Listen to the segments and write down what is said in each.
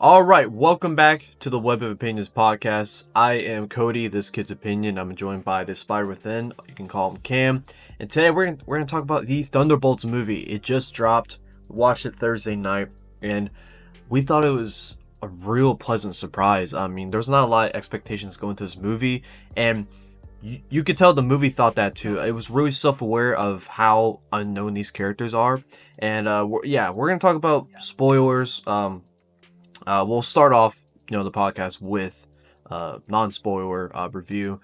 All right, welcome back to the Web of Opinions podcast. I am Cody, this kid's opinion. I'm joined by the Spider Within. You can call him Cam. And today we're gonna talk about the Thunderbolts movie. It just dropped. Watched it Thursday night, and we thought it was a real pleasant surprise. I mean, there's not a lot of expectations going to this movie, and you could tell the movie thought that too. It was really self-aware of how unknown these characters are, and we're gonna talk about spoilers. We'll start off, the podcast with non-spoiler review.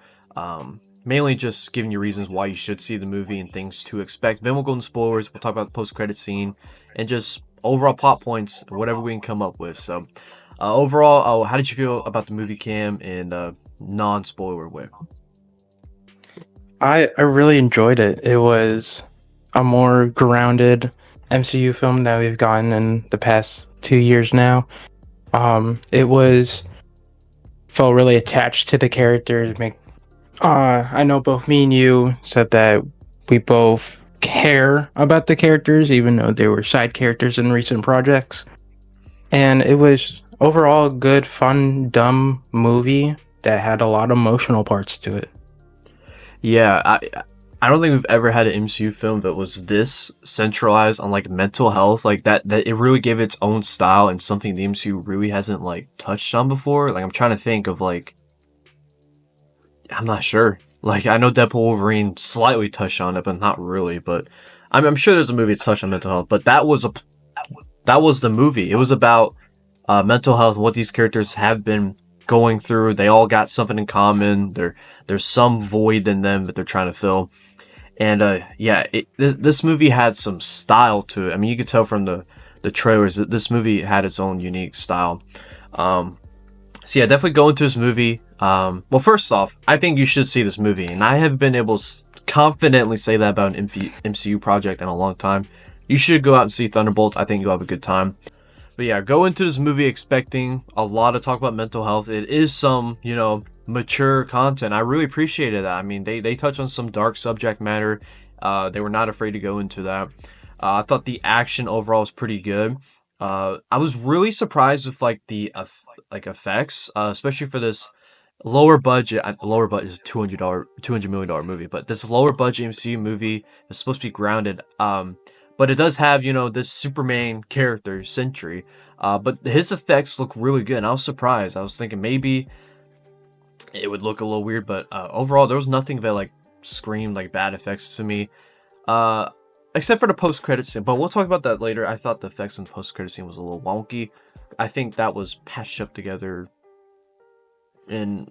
Mainly just giving you reasons why you should see the movie and things to expect. Then we'll go into spoilers. We'll talk about the post-credit scene and just overall plot points, whatever we can come up with. So, overall, how did you feel about the movie, Cam, in non-spoiler way? I really enjoyed it. It was a more grounded MCU film that we've gotten in the past 2 years now. It felt really attached to the characters. I know both me and you said that we both care about the characters, even though they were side characters in recent projects. And it was overall a good, fun, dumb movie that had a lot of emotional parts to it. Yeah, I don't think we've ever had an MCU film that was this centralized on like mental health, like that it really gave its own style and something the MCU really hasn't like touched on before. Like I'm trying to think of I'm not sure. Like I know Deadpool Wolverine slightly touched on it, but not really. But I'm sure there's a movie that touched on mental health. But that was the movie. It was about mental health and what these characters have been going through. They all got something in common. There's some void in them that they're trying to fill. And this movie had some style to it. I mean, you could tell from the trailers that this movie had its own unique style. Definitely go into this movie. Well, first off, I think you should see this movie, and I have been able to confidently say that about an MCU project in a long time. You should go out and see Thunderbolts. I think you'll have a good time. But yeah, go into this movie expecting a lot of talk about mental health. It is some, mature content. I really appreciated that. I mean, they touch on some dark subject matter. They were not afraid to go into that. I thought the action overall was pretty good. I was really surprised with the effects, especially for this lower budget. Lower budget is a $200 million movie, but this lower budget MCU movie is supposed to be grounded. But it does have, this Superman character, Sentry. But his effects look really good. And I was surprised. I was thinking maybe it would look a little weird. But overall, there was nothing that, screamed, bad effects to me. Except for the post-credit scene. But we'll talk about that later. I thought the effects in the post-credit scene was a little wonky. I think that was patched up together in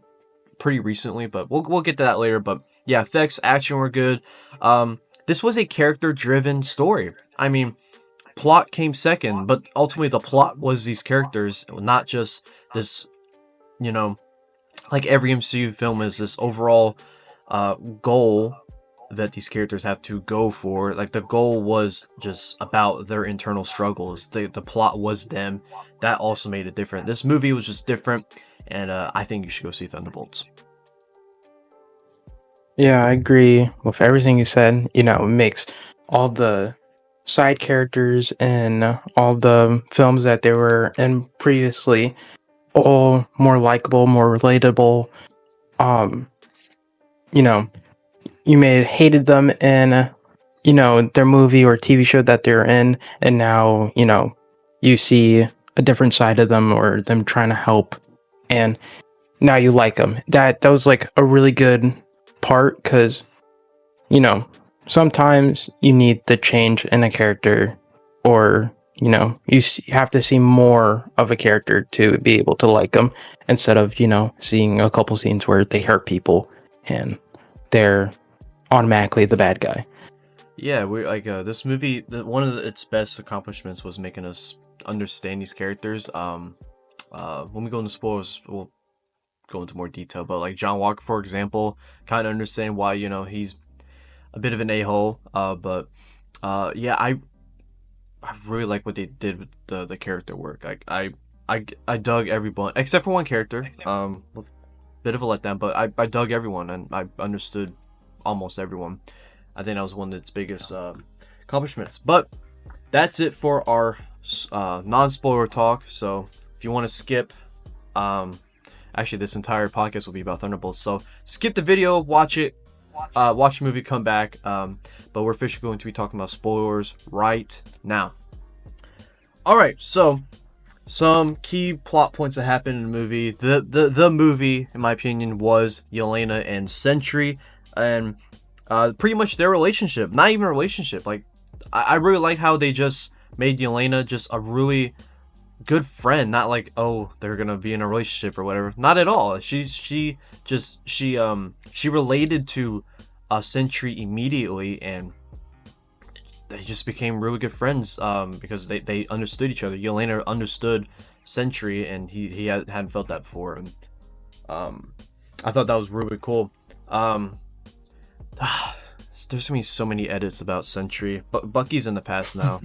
pretty recently. But we'll get to that later. But yeah, effects, action were good. This was a character-driven story. I mean, plot came second, but ultimately the plot was these characters, not just this, like every MCU film is this overall goal that these characters have to go for. Like the goal was just about their internal struggles. The plot was them. That also made it different. This movie was just different, and I think you should go see Thunderbolts. Yeah, I agree with everything you said. It makes all the side characters in all the films that they were in previously all more likable, more relatable. You may have hated them in, their movie or TV show that they're in, and now, you see a different side of them or them trying to help, and now you like them. That was a really good part, because sometimes you need the change in a character, or you have to see more of a character to be able to like them, instead of seeing a couple scenes where they hurt people and they're automatically the bad guy. Yeah, we're this movie. One of its best accomplishments was making us understand these characters. When we go into spoilers, we'll go into more detail, but John Walker, for example, kind of understand why he's a bit of an a-hole. I really like what they did with the character work. I dug everyone except for one character. Bit of a letdown, but I dug everyone and I understood almost everyone. I think that was one of its biggest accomplishments. But that's it for our non-spoiler talk. So if you want to skip, actually this entire podcast will be about Thunderbolts. So skip the video, watch it, watch the movie, come back. But we're officially going to be talking about spoilers right now. All right, so some key plot points that happened in the movie. The movie, in my opinion, was Yelena and Sentry, and pretty much their relationship. Not even a relationship. Like, I really like how they just made Yelena just a really good friend. Not like, oh, they're gonna be in a relationship or whatever. Not at all. She related to Sentry immediately, and they just became really good friends because they understood each other. Yelena understood Sentry, and he hadn't felt that before. And I thought that was really cool. There's gonna be so many edits about Sentry, but Bucky's in the past now.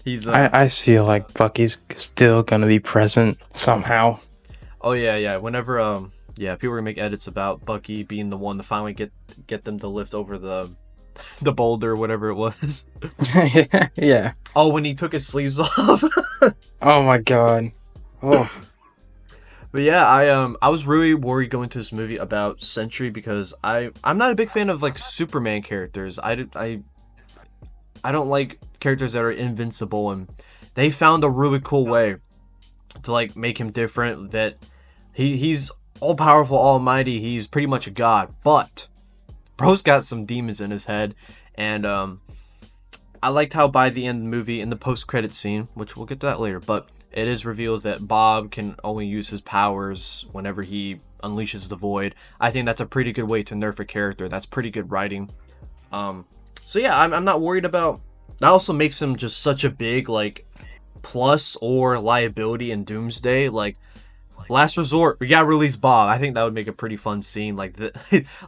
He's I feel like Bucky's still gonna be present somehow. Oh yeah. Whenever people are gonna make edits about Bucky being the one to finally get them to lift over the boulder or whatever it was. Yeah. Oh, when he took his sleeves off. Oh my god. Oh. But yeah, I was really worried going to this movie about Sentry because I'm not a big fan of like Superman characters. I don't like characters that are invincible, and they found a really cool way to like make him different. That he's all powerful, almighty. He's pretty much a god, but bro's got some demons in his head, and I liked how by the end of the movie, in the post-credit scene, which we'll get to that later, but it is revealed that Bob can only use his powers whenever he unleashes the void. I think that's a pretty good way to nerf a character. That's pretty good writing. So yeah, I'm not worried about. That also makes him just such a big like plus or liability in Doomsday. Like, last resort, we gotta release Bob. I think that would make a pretty fun scene. Like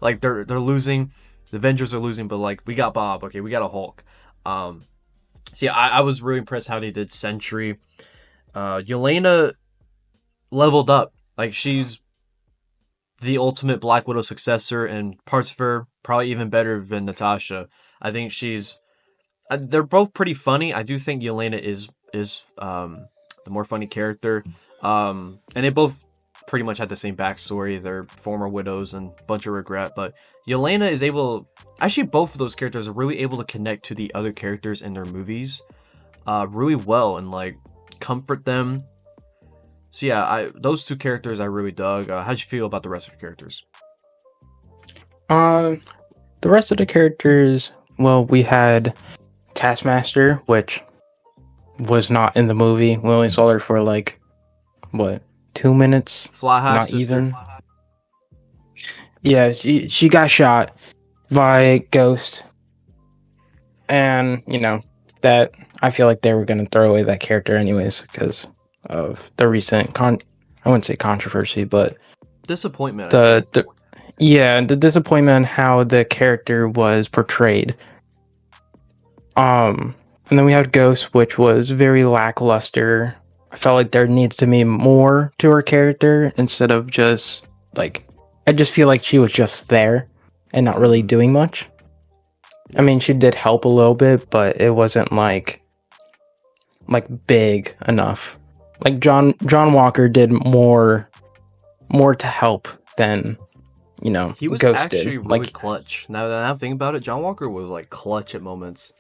like they're losing, the Avengers are losing, but like we got Bob. Okay, we got a Hulk. So yeah, I was really impressed how they did Sentry. Yelena leveled up. Like, she's the ultimate Black Widow successor, and parts of her probably even better than Natasha. I think she's. They're both pretty funny. I do think Yelena is the more funny character. And they both pretty much had the same backstory. They're former widows and a bunch of regret. But Yelena is able. Actually, both of those characters are really able to connect to the other characters in their movies, really well, and like comfort them. So yeah, those two characters I really dug. How'd you feel about the rest of the characters? The rest of the characters, well, we had Taskmaster, which was not in the movie. We only saw her for like, what, 2 minutes? Fly High Not sister. even. Yeah, she got shot by Ghost. And, that I feel like they were going to throw away that character anyways because of the recent I wouldn't say controversy, but Disappointment. the disappointment how the character was portrayed. And then we had Ghost, which was very lackluster. I felt like there needs to be more to her character instead of just like, I just feel like she was just there and not really doing much. I mean, she did help a little bit, but it wasn't like big enough. Like John Walker did more to help than he was Ghost actually did. really clutch. Now that I'm thinking about it, John Walker was like clutch at moments.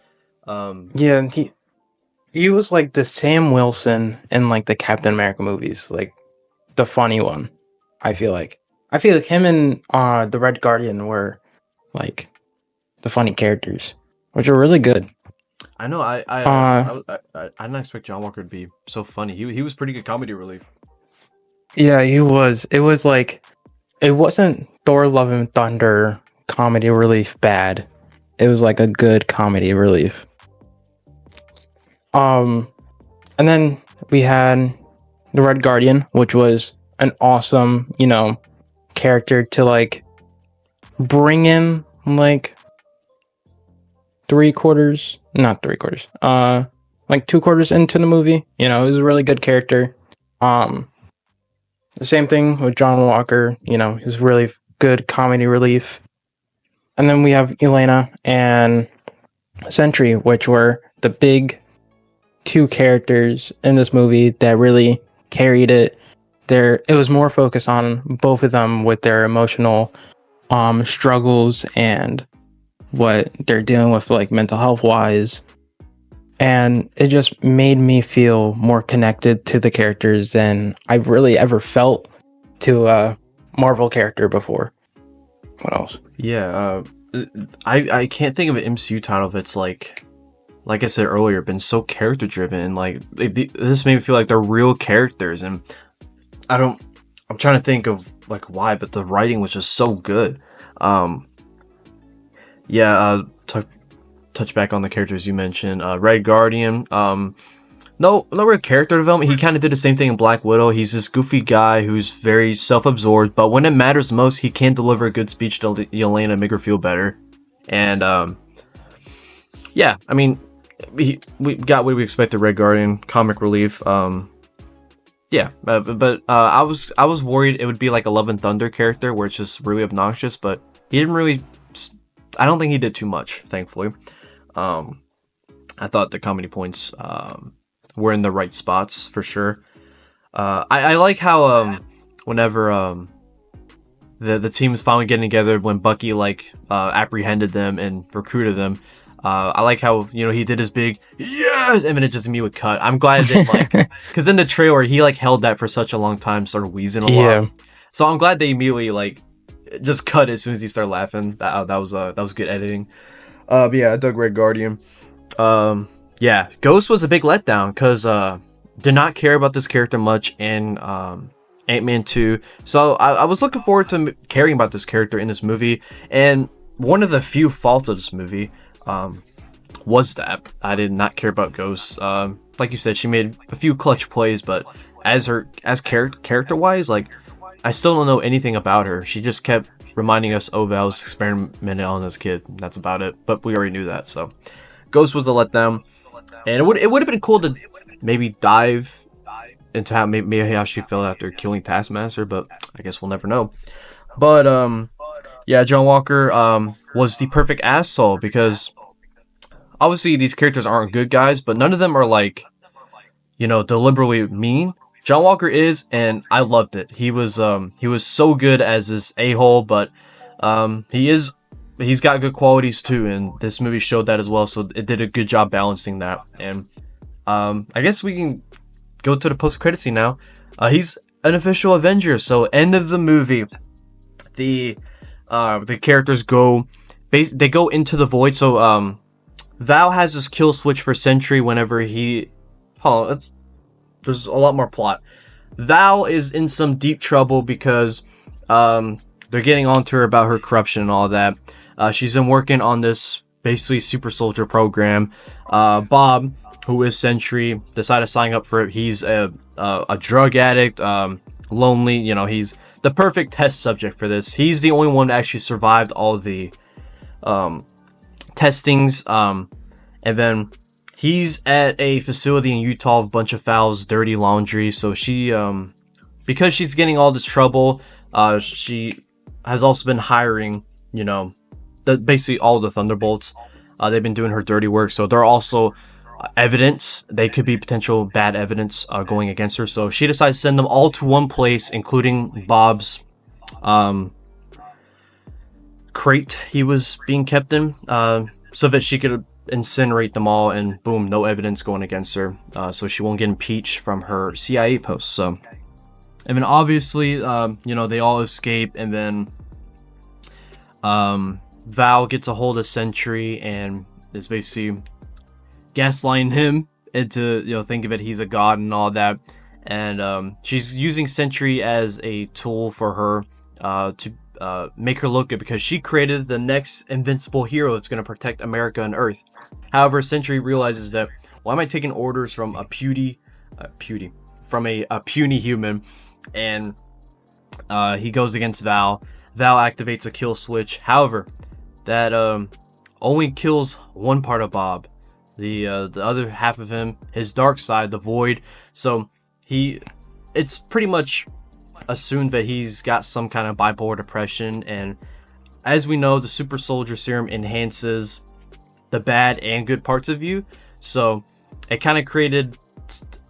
Yeah, he was like the Sam Wilson in like the Captain America movies, like the funny one. I feel like him and the Red Guardian were like the funny characters, which are really good. I know. I didn't expect John Walker to be so funny. He was pretty good comedy relief. Yeah, he was. It was like, it wasn't Thor: Love and Thunder comedy relief bad. It was like a good comedy relief. And then we had the Red Guardian, which was an awesome, character to like bring in like like 2/4 into the movie. It was a really good character. The same thing with John Walker, he's really good comedy relief. And then we have Yelena and Sentry, which were the big two characters in this movie that really carried it. It was more focused on both of them with their emotional struggles and what they're dealing with, like mental health wise. And it just made me feel more connected to the characters than I've really ever felt to a Marvel character before. What else? Yeah, I can't think of an MCU title that's like I said earlier, been so character driven, and like this made me feel like they're real characters, and I'm trying to think of like why, but the writing was just so good. Yeah, touch back on the characters you mentioned. Red Guardian. No real character development. He kind of did the same thing in Black Widow. He's this goofy guy who's very self-absorbed, but when it matters most, he can deliver a good speech to Yelena and make her feel better. And yeah, I mean, we got what we expected. Red Guardian, comic relief. Yeah, but I was worried it would be like a Love and Thunder character where it's just really obnoxious, but he didn't really. I don't think he did too much, thankfully. I thought the comedy points were in the right spots for sure. I like how whenever the team was finally getting together, when Bucky like apprehended them and recruited them. I like how he did his big yes, and then it just immediately cut. I'm glad it didn't like because in the trailer he like held that for such a long time, started wheezing a lot. So I'm glad they immediately like just cut as soon as he started laughing. That was good editing. But yeah, I dug Red Guardian. Yeah, Ghost was a big letdown because did not care about this character much in Ant-Man 2. So I was looking forward to caring about this character in this movie, and one of the few faults of this movie was that I did not care about Ghost. Like you said, she made a few clutch plays, but as character wise, like I still don't know anything about her. She just kept reminding us, oh, Val's experimenting on this kid. That's about it. But we already knew that. So Ghost was a letdown, and it would have been cool to maybe dive into how she felt after killing Taskmaster, but I guess we'll never know. But yeah, John Walker was the perfect asshole because obviously these characters aren't good guys, but none of them are like deliberately mean. John Walker is, and I loved it. He was so good as this a-hole, but he's got good qualities too, and this movie showed that as well. So it did a good job balancing that. And I guess we can go to the post-credit scene now. He's an official Avenger. So end of the movie, the characters go into the void. So Val has this kill switch for Sentry whenever he. There's a lot more plot. Val is in some deep trouble because they're getting on to her about her corruption and all that. She's been working on this basically super soldier program. Bob, who is Sentry, decided to sign up for it. He's a drug addict, lonely. He's the perfect test subject for this. He's the only one that actually survived all the testings. And then he's at a facility in Utah, a bunch of Val's dirty laundry. So she, because she's getting all this trouble, she has also been hiring, basically all the Thunderbolts. They've been doing her dirty work. So they're also evidence. They could be potential bad evidence going against her. So she decides to send them all to one place, including Bob's crate he was being kept in, so that she could incinerate them all, and boom, no evidence going against her, so she won't get impeached from her CIA post. So, and then obviously, they all escape, and then Val gets a hold of Sentry and is basically gaslighting him into think of it, he's a god and all that, and she's using Sentry as a tool for her to make her look good because she created the next invincible hero that's going to protect America and Earth. However, Sentry realizes that why am I taking orders from a puny human, and he goes against Val. Val activates a kill switch. However, that only kills one part of Bob. The other half of him, his dark side, the void. So it's pretty much assumed that he's got some kind of bipolar depression, and as we know, the super soldier serum enhances the bad and good parts of you. So it kind of created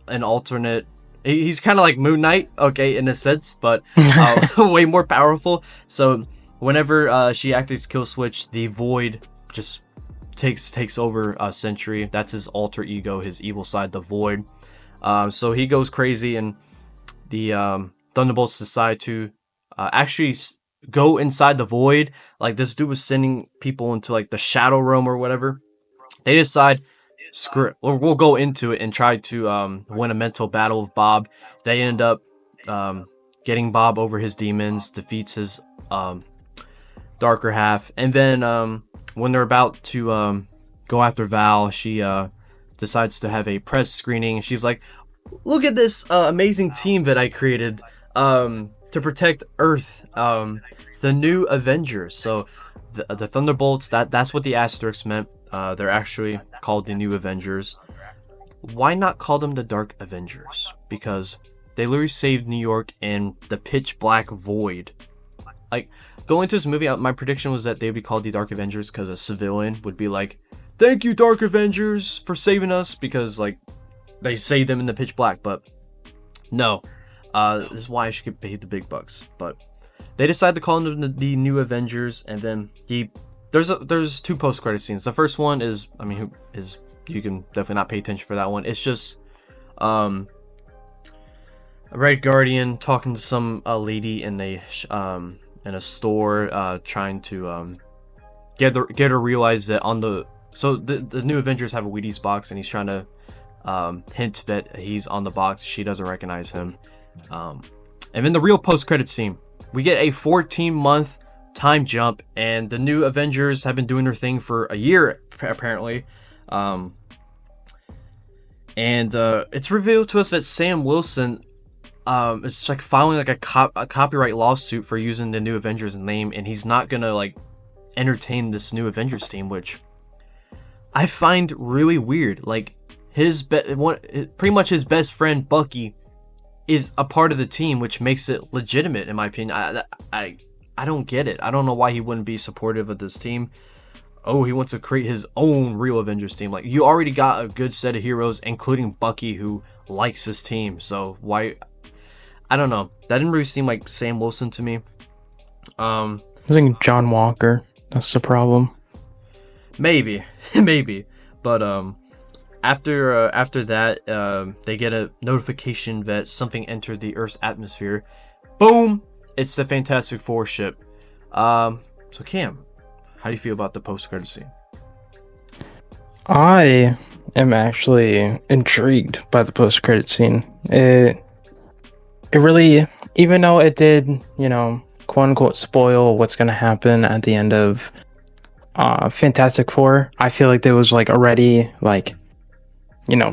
an alternate. He's kind of like Moon Knight, okay, in a sense, but way more powerful. So whenever she activates Kill Switch, the Void just takes over Sentry. That's his alter ego, his evil side, the Void. So he goes crazy, and the Thunderbolts decide to actually go inside the Void. Like, this dude was sending people into like the Shadow Realm or whatever. They decide, screw it, we'll go into it and try to win a mental battle with Bob. They end up getting Bob over his demons, defeats his darker half, and then when they're about to go after Val, she decides to have a press screening. She's like, look at this amazing team that I created to protect Earth, the new Avengers. So the Thunderbolts, that's what the asterisk meant. They're actually called the New Avengers. Why not call them the Dark Avengers? Because they literally saved New York in the pitch black void. Like, going into this movie, my prediction was that they would be called the Dark Avengers because a civilian would be like, thank you, Dark Avengers, for saving us, because like they saved them in the pitch black. But no, this is why I should get paid the big bucks. But they decide to call them the New Avengers, and then there's two post-credit scenes. The first one is, you can definitely not pay attention for that one. It's just a Red Guardian talking to some lady in a store, trying to get her to realize that the New Avengers have a Wheaties box, and he's trying to hint that he's on the box. She doesn't recognize him. And then the real post-credit scene, we get a 14-month time jump, and the New Avengers have been doing their thing for a year apparently. And it's revealed to us that Sam Wilson is like filing like a copyright lawsuit for using the New Avengers name, and he's not gonna like entertain this New Avengers team, which I find really weird. Like, pretty much his best friend Bucky is a part of the team, which makes it legitimate in my opinion. I don't get it. I don't know why he wouldn't be supportive of this team. Oh, he wants to create his own real Avengers team. Like, you already got a good set of heroes, including Bucky, who likes this team. So why? I don't know. That didn't really seem like Sam Wilson to me. I think John Walker. That's the problem. Maybe. But after that, they get a notification that something entered the Earth's atmosphere. Boom! It's the Fantastic Four ship. So Cam, how do you feel about the post-credit scene? I am actually intrigued by the post-credit scene. It really, even though it did, quote unquote, spoil what's gonna happen at the end of Fantastic Four, I feel like there was like already like,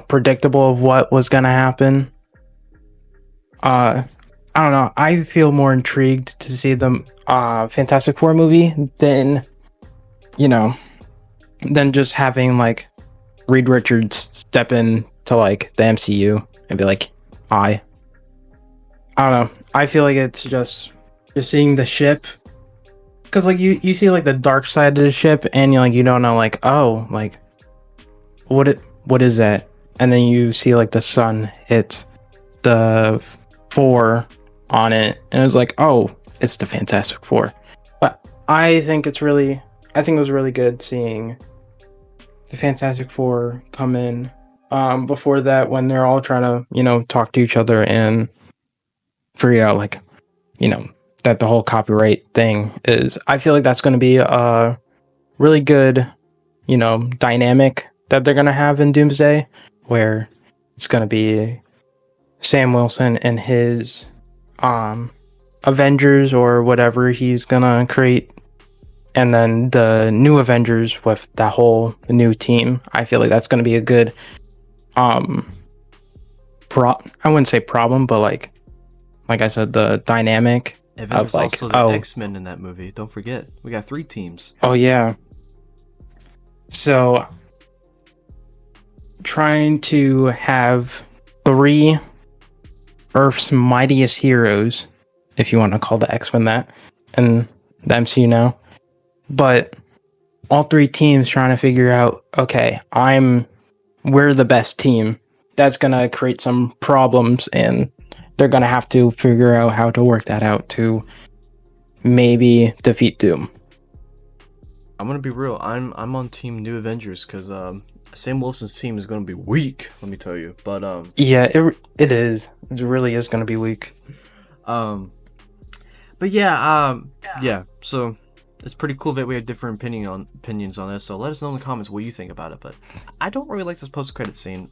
predictable of what was gonna happen. I don't know. I feel more intrigued to see the Fantastic Four movie than just having like Reed Richards step in to like the MCU and be like, I don't know. I feel like it's just seeing the ship, because like you see like the dark side of the ship, and you don't know like, oh, like what is that? And then you see like the sun hit the four on it, and it was like, oh, it's the Fantastic Four. But I think it was really good seeing the Fantastic Four come in before that, when they're all trying to talk to each other and figure out like that the whole copyright thing is. I feel like that's going to be a really good dynamic that they're going to have in Doomsday, where it's going to be Sam Wilson and his Avengers or whatever he's gonna create, and then the New Avengers with that whole new team. I feel like that's gonna be a good I wouldn't say problem, but like I said, the dynamic and then of like, also the X-Men in that movie. Don't forget, we got 3 teams. Oh yeah. So trying to have 3 Earth's mightiest heroes, if you want to call the X-Men that, and the MCU now. But all 3 teams trying to figure out, okay, I'm we're the best team, that's gonna create some problems, and they're gonna have to figure out how to work that out to maybe defeat Doom. I'm gonna be real. I'm on Team New Avengers because Sam Wilson's team is gonna be weak. Let me tell you. But Yeah, it is. It really is gonna be weak. but yeah, yeah. So it's pretty cool that we have different opinions on this. So let us know in the comments what you think about it. But I don't really like this post-credit scene.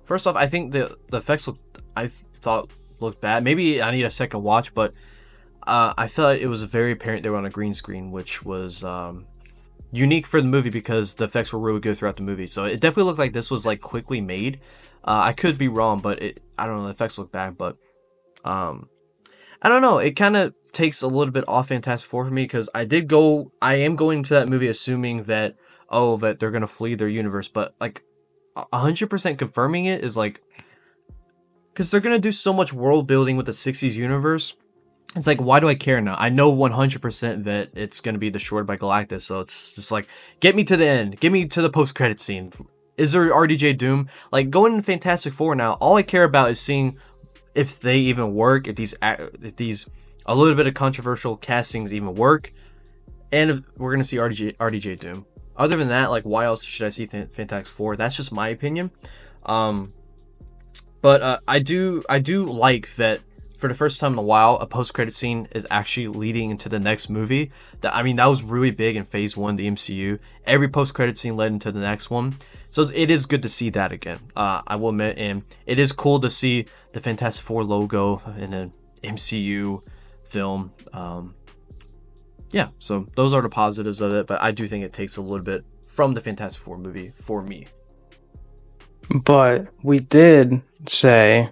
First off, I think the effects looked bad. Maybe I need a second watch, but I thought it was very apparent they were on a green screen, which was unique for the movie because the effects were really good throughout the movie. So it definitely looked like this was like quickly made. I could be wrong, but I don't know. The effects look bad, but I don't know. It kind of takes a little bit off Fantastic Four for me because I am going to that movie assuming that that they're gonna flee their universe, but like 100% confirming it is like because they're gonna do so much world building with the 60s universe. It's like, why do I care now? I know 100% that it's going to be destroyed by Galactus, so it's just like, get me to the end. Get me to the post-credit scene. Is there RDJ Doom? Like, going into Fantastic Four now, all I care about is seeing if they even work, if these a little bit of controversial castings even work, and if we're going to see RDJ Doom. Other than that, like, why else should I see Fantastic Four? That's just my opinion. But I do like that for the first time in a while, a post-credit scene is actually leading into the next movie. That was really big in Phase 1, the MCU. Every post-credit scene led into the next one. So it is good to see that again. I will admit, and it is cool to see the Fantastic Four logo in an MCU film. Yeah, so those are the positives of it, but I do think it takes a little bit from the Fantastic Four movie for me. But we did say,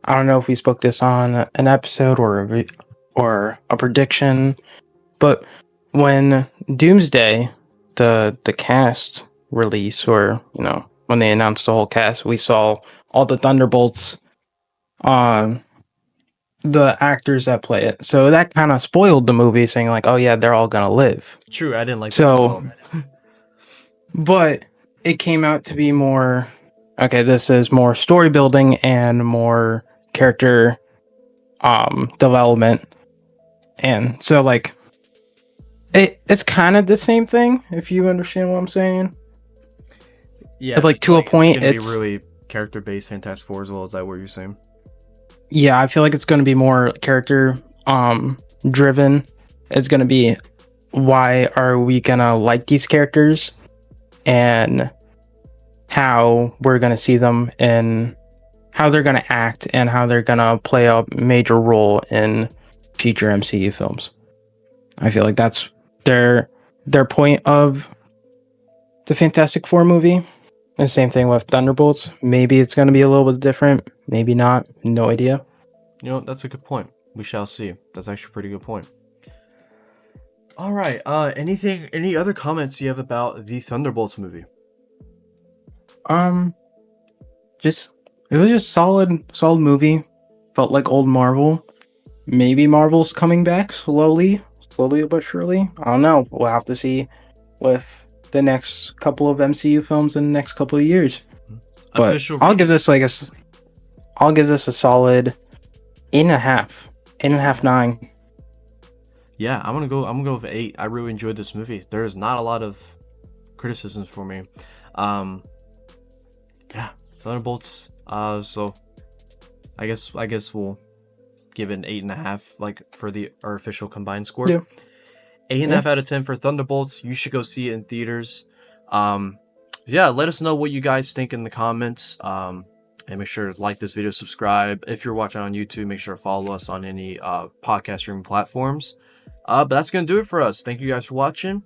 I don't know if we spoke this on an episode or a prediction, but when Doomsday, the cast release, or when they announced the whole cast, we saw all the Thunderbolts, the actors that play it. So that kind of spoiled the movie, saying like, oh yeah, they're all gonna live. True, I didn't like that as well. But it came out to be more, okay, this is more story building and more character development. And so like it's kind of the same thing, if you understand what I'm saying. Yeah, but like to a point, it's gonna be really character-based Fantastic Four as well. Is that what you're saying? Yeah, I feel like it's going to be more character driven. It's going to be, why are we going to like these characters, and how we're going to see them, and how they're going to act, and how they're going to play a major role in future MCU films. I feel like that's their point of the Fantastic Four movie. And same thing with Thunderbolts. Maybe it's going to be a little bit different. Maybe not. No idea. That's a good point. We shall see. That's actually a pretty good point. All right. Any other comments you have about the Thunderbolts movie? It was just solid movie. Felt like old Marvel. Maybe Marvel's coming back slowly but surely. I don't know. We'll have to see with the next couple of MCU films in the next couple of years. But I'll give this a solid 8.5, 9. Yeah, I'm gonna go with 8. I really enjoyed this movie. There's not a lot of criticisms for me. Yeah, Thunderbolts. So I guess we'll give it an 8.5, like for our official combined score. Yeah. 8.5 out of 10 for Thunderbolts. You should go see it in theaters. Yeah, let us know what you guys think in the comments. And make sure to like this video, subscribe. If you're watching on YouTube, make sure to follow us on any podcast streaming platforms. But that's gonna do it for us. Thank you guys for watching.